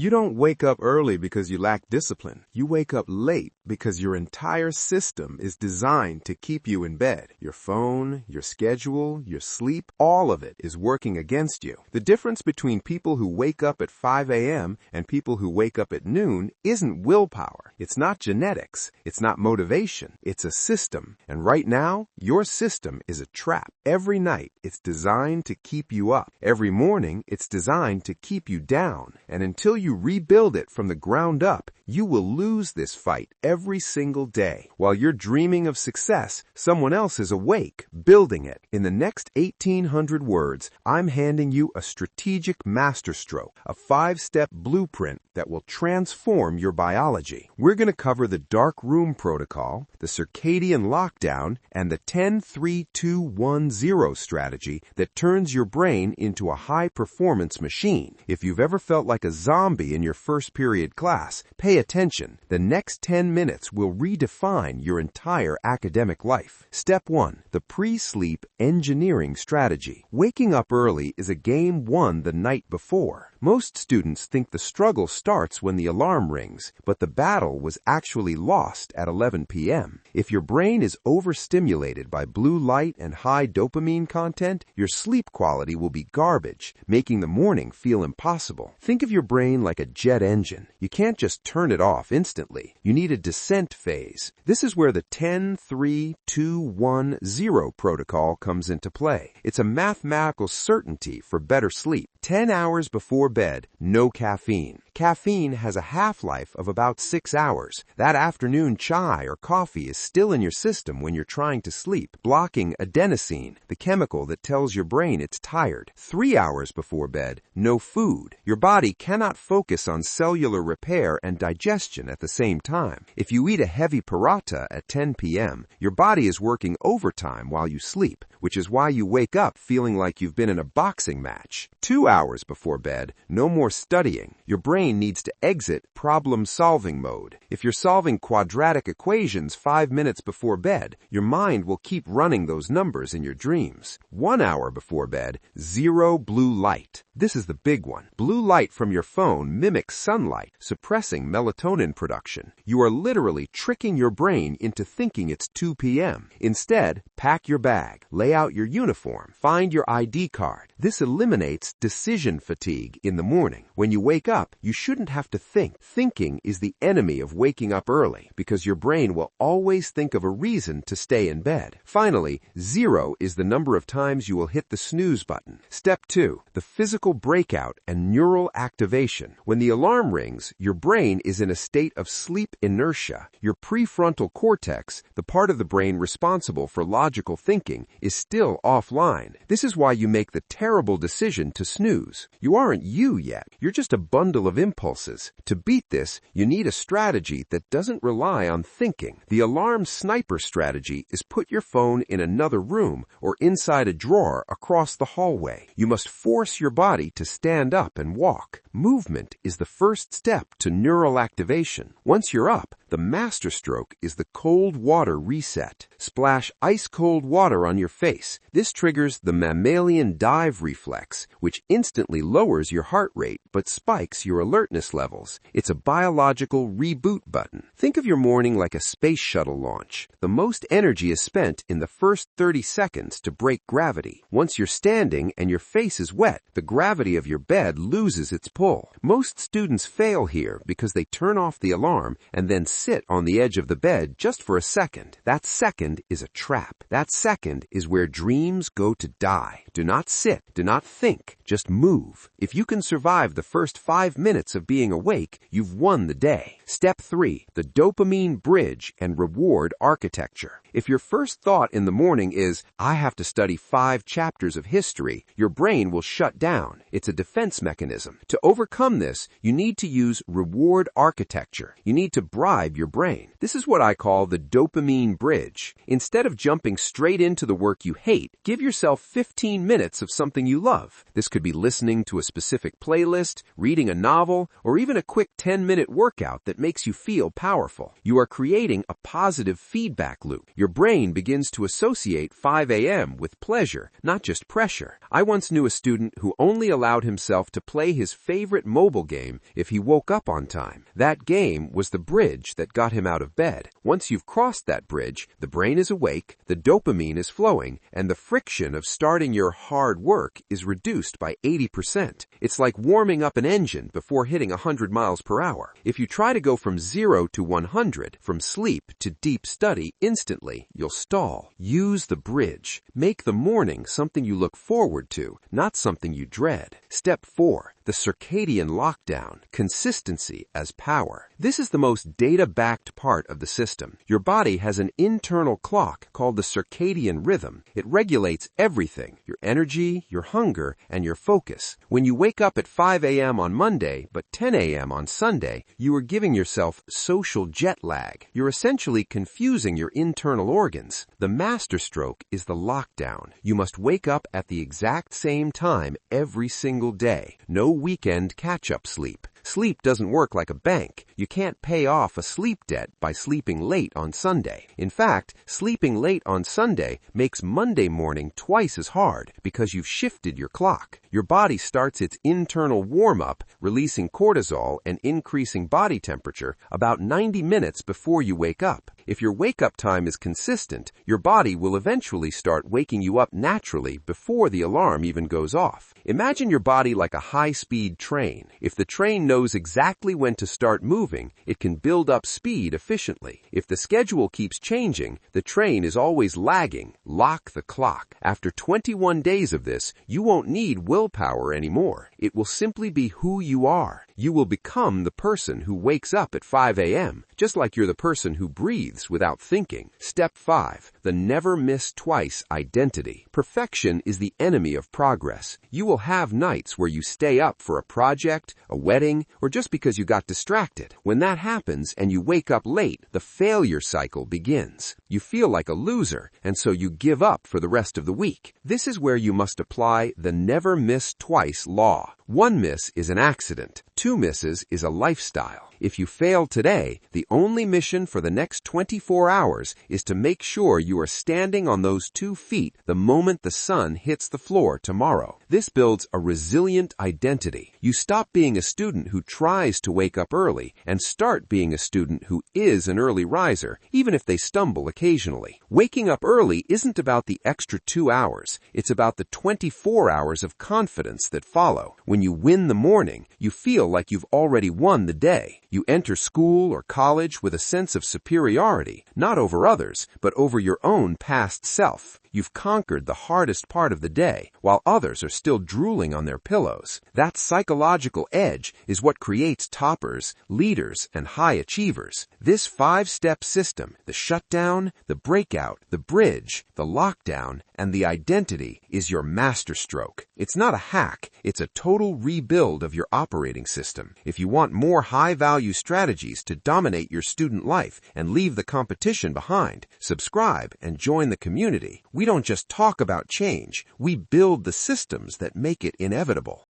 You don't wake up early because you lack discipline. You wake up late because your entire system is designed to keep you in bed. Your phone, your schedule, your sleep, all of it is working against you. The difference between people who wake up at 5 a.m. and people who wake up at noon isn't willpower. It's not genetics. It's not motivation. It's a system. And right now, your system is a trap. Every night, it's designed to keep you up. Every morning, it's designed to keep you down. And until you rebuild it from the ground up, you will lose this fight every single day. While you're dreaming of success, someone else is awake, building it. In the next 1,800 words, I'm handing you a strategic masterstroke, a 5-step blueprint that will transform your biology. We're going to cover the dark room protocol, the circadian lockdown, and the 10-3-2-1-0 strategy that turns your brain into a high-performance machine. If you've ever felt like a zombie in your first period class, pay attention. The next 10 minutes will redefine your entire academic life. Step 1. The pre-sleep engineering strategy. Waking up early is a game won the night before. Most students think the struggle starts when the alarm rings, but the battle was actually lost at 11 p.m. If your brain is overstimulated by blue light and high dopamine content, your sleep quality will be garbage, making the morning feel impossible. Think of your brain like a jet engine. You can't just turn it off instantly. You need a descent phase. This is where the 10-3-2-1-0 protocol comes into play. It's a mathematical certainty for better sleep. 10 hours before bed, no caffeine. Caffeine has a half-life of about 6 hours. That afternoon chai or coffee is still in your system when you're trying to sleep, blocking adenosine, the chemical that tells your brain it's tired. 3 hours before bed, no food. Your body cannot focus on cellular repair and digestion at the same time. If you eat a heavy paratha at 10 p.m., your body is working overtime while you sleep, which is why you wake up feeling like you've been in a boxing match. 2 hours before bed, no more studying. Your brain needs to exit problem-solving mode. If you're solving quadratic equations 5 minutes before bed, your mind will keep running those numbers in your dreams. 1 hour before bed, zero blue light. This is the big one. Blue light from your phone mimics sunlight, suppressing melatonin production. You are literally tricking your brain into thinking it's 2 p.m. Instead, pack your bag, lay out your uniform, find your ID card. This eliminates decision fatigue in the morning. When you wake up, you shouldn't have to think. Thinking is the enemy of waking up early because your brain will always think of a reason to stay in bed. Finally, 0 is the number of times you will hit the snooze button. Step 2. The physical breakout and neural activation. When the alarm rings, your brain is in a state of sleep inertia. Your prefrontal cortex, the part of the brain responsible for logical thinking, is still offline. This is why you make the terrible decision to snooze. You aren't you yet. You're just a bundle of impulses. To beat this, you need a strategy that doesn't rely on thinking. The alarm sniper strategy is put your phone in another room or inside a drawer across the hallway. You must force your body to stand up and walk. Movement is the first step to neural activation. Once you're up, the masterstroke is the cold water reset. Splash ice-cold water on your face. This triggers the mammalian dive reflex, which instantly lowers your heart rate but spikes your alertness levels. It's a biological reboot button. Think of your morning like a space shuttle launch. The most energy is spent in the first 30 seconds to break gravity. Once you're standing and your face is wet, the gravity of your bed loses its pull. Most students fail here because they turn off the alarm and then sit on the edge of the bed just for a second. That second is a trap. That second is where dreams go to die. Do not sit. Do not think. Just move. If you can survive the first 5 minutes of being awake, you've won the day. Step 3. The dopamine bridge and reward architecture. If your first thought in the morning is, I have to study 5 chapters of history, your brain will shut down. It's a defense mechanism. To overcome this, you need to use reward architecture. You need to bribe revive your brain. This is what I call the dopamine bridge. Instead of jumping straight into the work you hate, give yourself 15 minutes of something you love. This could be listening to a specific playlist, reading a novel, or even a quick 10-minute workout that makes you feel powerful. You are creating a positive feedback loop. Your brain begins to associate 5 a.m. with pleasure, not just pressure. I once knew a student who only allowed himself to play his favorite mobile game if he woke up on time. That game was the bridge that got him out of bed. Once you've crossed that bridge, the brain is awake, the dopamine is flowing, and the friction of starting your hard work is reduced by 80%. It's like warming up an engine before hitting 100 miles per hour. If you try to go from 0 to 100, from sleep to deep study instantly, you'll stall. Use the bridge. Make the morning something you look forward to, not something you dread. Step 4. The Circadian Lockdown. Consistency as power. This is the most data-backed part of the system. Your body has an internal clock called the circadian rhythm. It regulates everything: your energy, your hunger, and your focus. When you wake up at 5 a.m. on Monday, but 10 a.m. on Sunday, you are giving yourself social jet lag. You're essentially confusing your internal organs. The masterstroke is the lockdown. You must wake up at the exact same time every single day. No weekend catch-up sleep. Sleep doesn't work like a bank. You can't pay off a sleep debt by sleeping late on Sunday. In fact, sleeping late on Sunday makes Monday morning twice as hard because you've shifted your clock. Your body starts its internal warm-up, releasing cortisol and increasing body temperature about 90 minutes before you wake up. If your wake-up time is consistent, your body will eventually start waking you up naturally before the alarm even goes off. Imagine your body like a high-speed train. If the train knows exactly when to start moving, it can build up speed efficiently. If the schedule keeps changing, the train is always lagging. Lock the clock. After 21 days of this, you won't need willpower anymore. It will simply be who you are. You will become the person who wakes up at 5 a.m., just like you're the person who breathes without thinking. Step 5. The never miss twice identity. Perfection is the enemy of progress. You will have nights where you stay up for a project, a wedding, or just because you got distracted. When that happens and you wake up late, the failure cycle begins. You feel like a loser, and so you give up for the rest of the week. This is where you must apply the never miss twice law. 1 miss is an accident. 2 misses is a lifestyle. If you fail today, the only mission for the next 24 hours is to make sure you are standing on those 2 feet the moment the sun hits the floor tomorrow. This builds a resilient identity. You stop being a student who tries to wake up early and start being a student who is an early riser, even if they stumble occasionally. Waking up early isn't about the extra 2 hours. It's about the 24 hours of confidence that follow. When you win the morning, you feel like you've already won the day. You enter school or college with a sense of superiority, not over others, but over your own past self. You've conquered the hardest part of the day, while others are still drooling on their pillows. That psychological edge is what creates toppers, leaders, and high achievers. This 5-step system, the shutdown, the breakout, the bridge, the lockdown, and the identity, is your masterstroke. It's not a hack, it's a total rebuild of your operating system. If you want more high-value strategies to dominate your student life and leave the competition behind, subscribe and join the community. We don't just talk about change, we build the systems that make it inevitable.